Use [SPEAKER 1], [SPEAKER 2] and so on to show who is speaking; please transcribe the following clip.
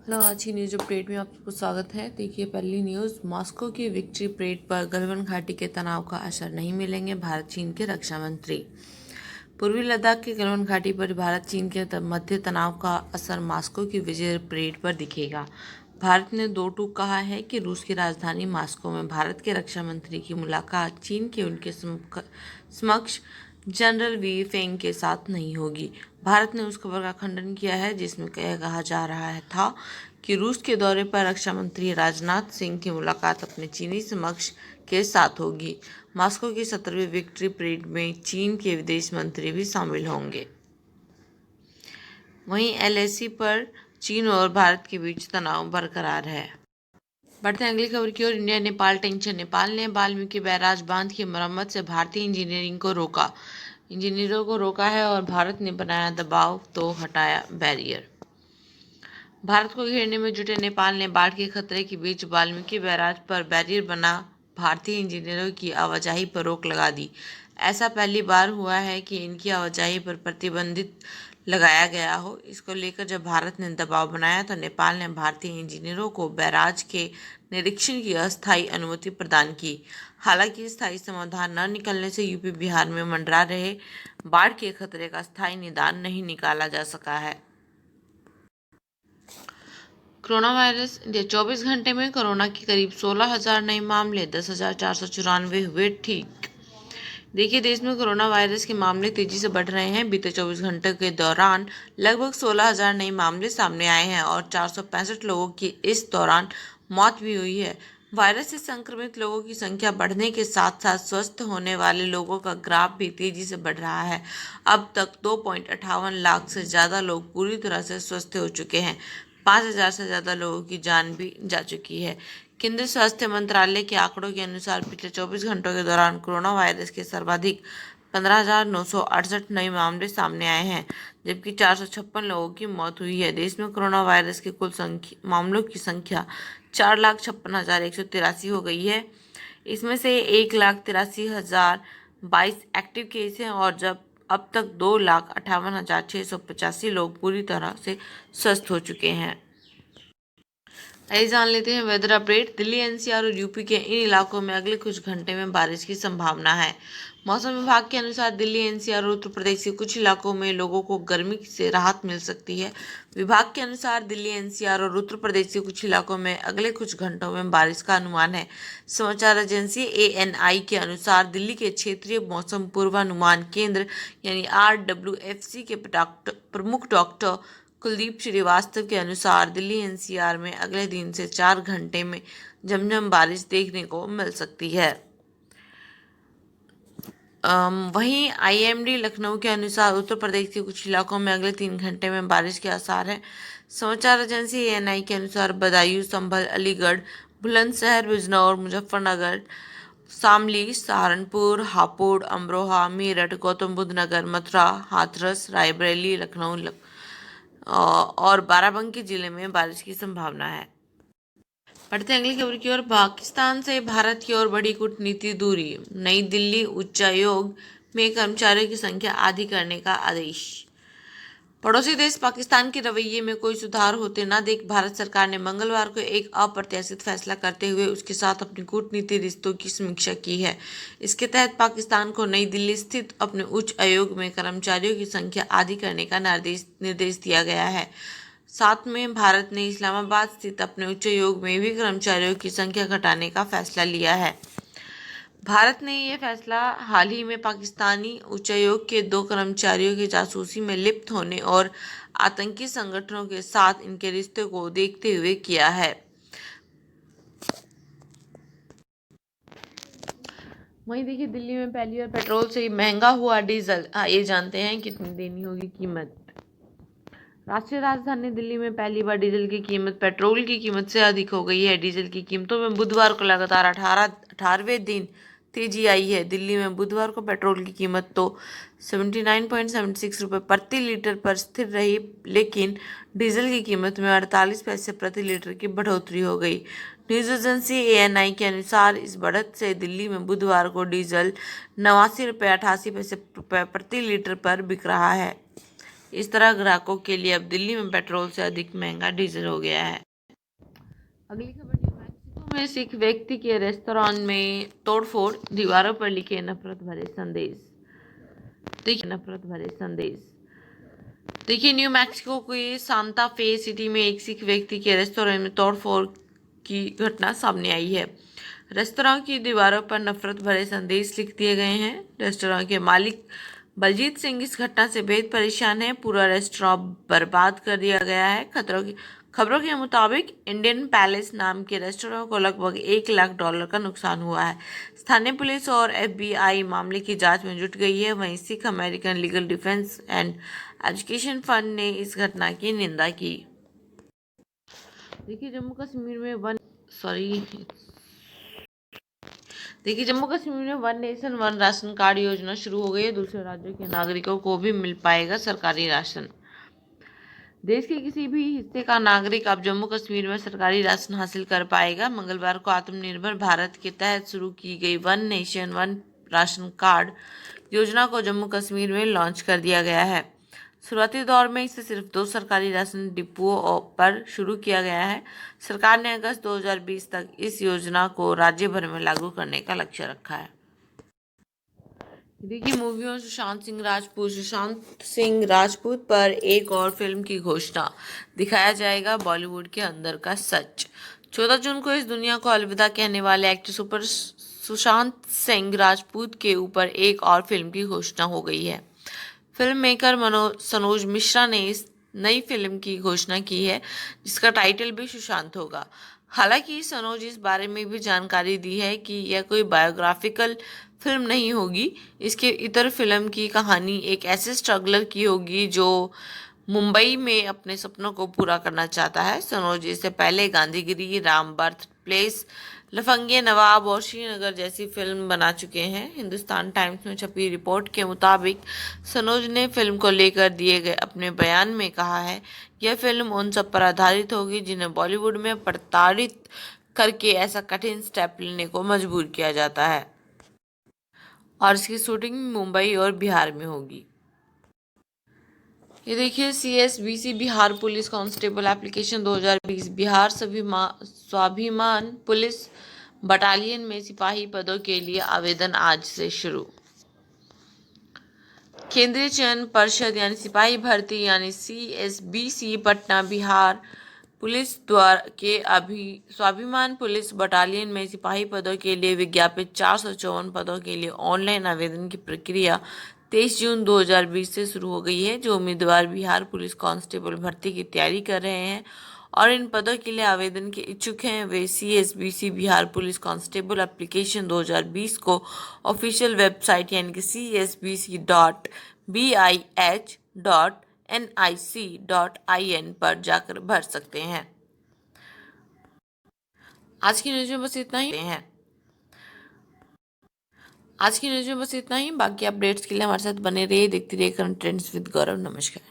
[SPEAKER 1] Hello, आज की news update में आपको स्वागत है। देखिए पहली न्यूज़, मॉस्को की विक्ट्री परेड पर गलवान घाटी के तनाव का असर नहीं मिलेंगे भारत चीन के रक्षा मंत्री। पूर्वी लद्दाख के गलवान घाटी पर भारत चीन के मध्य तनाव का असर मॉस्को की विजय परेड पर दिखेगा। भारत ने दो टूक कहा है कि रूस की राजधानी मॉस्को में भारत के रक्षा मंत्री की मुलाकात चीन के उनके समक्ष जनरल वी फेंग के साथ नहीं होगी। भारत ने उस खबर का खंडन किया है जिसमें कहा जा रहा था कि रूस के दौरे पर रक्षा मंत्री राजनाथ सिंह की मुलाकात अपने चीनी समकक्ष के साथ होगी। मॉस्को की 17वीं विक्ट्री परेड में चीन के विदेश मंत्री भी शामिल होंगे। वहीं एलएसी पर चीन और भारत के बीच तनाव बरकरार है। बढ़ते हैं अगली खबर की ओर। India Nepal tension. नेपाल ने वाल्मीकि बैराज बांध की मरम्मत से भारतीय इंजीनियरों को रोका है और भारत ने बनाया दबाव तो हटाया बैरियर। भारत को घेरने में जुटे नेपाल ने बाढ़ के खतरे के बीच वाल्मीकि बैराज पर बैरियर बना भारतीय इंजीनियरों की आवाजाही पर रोक लगा दी। ऐसा पहली बार हुआ है कि इनकी आवाजाही पर प्रतिबंधित लगाया गया हो। इसको लेकर जब भारत ने दबाव बनाया तो नेपाल ने भारतीय इंजीनियरों को बैराज के निरीक्षण की अस्थायी अनुमति प्रदान की। हालांकि स्थायी समाधान न निकलने से यूपी बिहार में मंडरा रहे बाढ़ के खतरे का स्थायी निदान नहीं निकाला जा सका है। Corona virus. इंडिया 24 घंटे में कोरोना के करीब 16,000 नए मामले, 10,494 हुए ठीक। देखिए देश में कोरोना वायरस के मामले तेजी से बढ़ रहे हैं। बीते 24 घंटे के दौरान लगभग 16,000 नए मामले सामने आए हैं और 465 लोगों की इस दौरान मौत भी हुई है। वायरस से संक्रमित लोगों की संख्या बढ़ने के साथ साथ स्वस्थ होने वाले लोगों का ग्राफ भी तेजी से बढ़ रहा है। अब तक 2.58 लाख से ज़्यादा लोग पूरी तरह से स्वस्थ हो चुके हैं। 5,000 से ज़्यादा लोगों की जान भी जा चुकी है। केंद्रीय स्वास्थ्य मंत्रालय के आंकड़ों के अनुसार पिछले 24 घंटों के दौरान कोरोना वायरस के सर्वाधिक 15,968 नए मामले सामने आए हैं, जबकि 456 लोगों की मौत हुई है। देश में कोरोना वायरस के कुल मामलों की संख्या 4,56,183 हो गई है। इसमें से 1,83,022 एक्टिव केस हैं और अब तक 2,58,685 लोग पूरी तरह से स्वस्थ हो चुके हैं। आइए जान लेते हैं वेदर अपडेट। दिल्ली, एनसीआर और यूपी के इन इलाकों में अगले कुछ घंटे में बारिश की संभावना है। मौसम विभाग के अनुसार दिल्ली, एनसीआर और उत्तर प्रदेश के कुछ इलाकों में लोगों को गर्मी से राहत मिल सकती है। विभाग के अनुसार दिल्ली, एनसीआर और उत्तर प्रदेश के कुछ इलाकों में अगले कुछ घंटों में बारिश का अनुमान है। समाचार एजेंसी एएनआई के अनुसार दिल्ली के क्षेत्रीय मौसम पूर्वानुमान केंद्र यानी RWFC के प्रमुख डॉक्टर कुलदीप श्रीवास्तव के अनुसार दिल्ली एनसीआर में अगले 3 से 4 घंटे में झमझम बारिश देखने को मिल सकती है। वहीं आईएमडी लखनऊ के अनुसार उत्तर प्रदेश के कुछ इलाकों में अगले 3 घंटे में बारिश के आसार हैं। समाचार एजेंसी एएनआई के अनुसार बदायूं, संभल, अलीगढ़, बुलंदशहर, बिजनौर, मुजफ्फरनगर, शामली, सहारनपुर, हापुड़, अमरोहा, मेरठ, गौतम बुद्ध नगर, मथुरा, हाथरस, रायबरेली, लखनऊ और बाराबंकी जिले में बारिश की संभावना है। बढ़ते अगली खबर की ओर। पाकिस्तान से भारत की ओर बढ़ी कूटनीतिक दूरी। नई दिल्ली उच्चायोग में कर्मचारियों की संख्या आधी करने का आदेश। पड़ोसी देश पाकिस्तान के रवैये में कोई सुधार होते न देख भारत सरकार ने मंगलवार को एक अप्रत्याशित फैसला करते हुए उसके साथ अपनी कूटनीतिक रिश्तों की समीक्षा की है। इसके तहत पाकिस्तान को नई दिल्ली स्थित अपने उच्च आयोग में कर्मचारियों की संख्या आधी करने का निर्देश दिया गया है। साथ में भारत ने इस्लामाबाद स्थित अपने उच्च आयोग में भी कर्मचारियों की संख्या घटाने का फैसला लिया है। भारत ने यह फैसला हाल ही में पाकिस्तानी उच्चायोग के 2 कर्मचारियों के जासूसी में लिप्त होने और आतंकी संगठनों के साथ इनके रिश्ते को देखते हुए किया है। वहीं देखिए दिल्ली में पहली बार पेट्रोल से महंगा हुआ डीजल। ये जानते हैं कितनी देनी होगी कीमत। राष्ट्रीय राजधानी दिल्ली में पहली बार डीजल की कीमत पेट्रोल की कीमत से अधिक हो गई है। डीजल की कीमतों में बुधवार को लगातार 18वें दिन तेजी आई है। दिल्ली में बुधवार को पेट्रोल की कीमत तो 79.76 रुपये प्रति लीटर पर स्थिर रही, लेकिन डीजल की कीमत में 48 पैसे प्रति लीटर की बढ़ोतरी हो गई। न्यूज एजेंसी एएनआई के अनुसार इस बढ़त से दिल्ली में बुधवार को डीजल 89 रुपये 88 पैसे प्रति लीटर पर बिक रहा है। इस तरह ग्राहकों के लिए अब दिल्ली में पेट्रोल से अधिक महंगा डीजल हो गया है। अगली खबर, न्यू मैक्सिको में सिख व्यक्ति के रेस्तरां में तोड़फोड़, दीवारों पर लिखे नफरत भरे संदेश। देखिए, न्यू मैक्सिको के सांता फे सिटी में एक सिख व्यक्ति के रेस्तरां में तोड़फोड़ की घटना सामने आई है। रेस्तरां की दीवारों पर नफरत भरे संदेश लिख दिए गए हैं। रेस्तरां के मालिक बलजीत सिंह इस घटना से बेहद परेशान है। पूरा रेस्तरां बर्बाद कर दिया गया है। खबरों के मुताबिक इंडियन पैलेस नाम के रेस्तरां को लगभग $1 लाख का नुकसान हुआ है। स्थानीय पुलिस और FBI मामले की जांच में जुट गई है। वहीं Sikh American legal defence and education fund ने इस घटना की निंदा की। देखिए, जम्मू कश्मीर में one nation one ration card योजना शुरू हो गई है। दूसरे राज्यों के नागरिकों को भी मिल पाएगा सरकारी राशन। देश के किसी भी हिस्से का नागरिक अब जम्मू कश्मीर में सरकारी राशन हासिल कर पाएगा। मंगलवार को आत्मनिर्भर भारत के तहत शुरू की गई one nation one ration card योजना को जम्मू कश्मीर में लॉन्च कर दिया गया है। शुरुआती दौर में इसे सिर्फ 2 सरकारी राशन डिपुओं पर शुरू किया गया है। सरकार ने अगस्त 2020 तक इस योजना को राज्य भर में लागू करने का लक्ष्य रखा है। देखिए, मूवी सुशांत सिंह राजपूत पर एक और फिल्म की घोषणा, दिखाया जाएगा बॉलीवुड के अंदर का सच। 14 जून को इस दुनिया को अलविदा कहने वाले एक्टर सुशांत सिंह राजपूत के ऊपर एक और फिल्म की घोषणा हो गई है। फिल्म मेकर सनोज मिश्रा ने इस नई फिल्म की घोषणा की है, जिसका टाइटल भी सुशांत होगा। हालांकि सनोज इस बारे में भी जानकारी दी है कि यह कोई बायोग्राफिकल फिल्म नहीं होगी। इसके इतर फिल्म की कहानी एक ऐसे स्ट्रगलर की होगी जो मुंबई में अपने सपनों को पूरा करना चाहता है। सनोज इससे पहले गांधीगिरी, राम बर्थ प्लेस, लफंगे नवाब और श्रीनगर जैसी फिल्म बना चुके हैं। हिंदुस्तान टाइम्स में छपी रिपोर्ट के मुताबिक सनोज ने फिल्म को लेकर दिए गए अपने बयान में कहा है, यह फिल्म उन सब पर आधारित होगी जिन्हें बॉलीवुड में प्रताड़ित करके ऐसा कठिन स्टेप लेने को मजबूर किया जाता है, और इसकी शूटिंग मुंबई और बिहार में होगी। ये देखिए, CSBC Bihar police constable application 2020 Bihar स्वाभिमान पुलिस बटालियन में सिपाही पदों के लिए आवेदन आज से शुरू। केंद्रीय चयन परिषद यानी सिपाही भर्ती यानी CSBC पटना बिहार पुलिस द्वारा के स्वाभिमान पुलिस बटालियन में सिपाही पदों के लिए विज्ञापित 454 पदों के लिए ऑनलाइन आवेदन की प्रक्रिया 23 जून 2020 से शुरू हो गई है। जो उम्मीदवार बिहार पुलिस कांस्टेबल भर्ती की तैयारी कर रहे हैं और इन पदों के लिए आवेदन के इच्छुक हैं, वे CSBC Bihar police constable application 2020 को ऑफिशियल वेबसाइट यानी कि csbc.bih.nic.in पर जाकर भर सकते हैं। आज की न्यूज़ में बस इतना ही। बाकी अपडेट्स के लिए हमारे साथ बने रहिए, देखते रहिए करंट ट्रेंड्स विद गौरव। नमस्कार।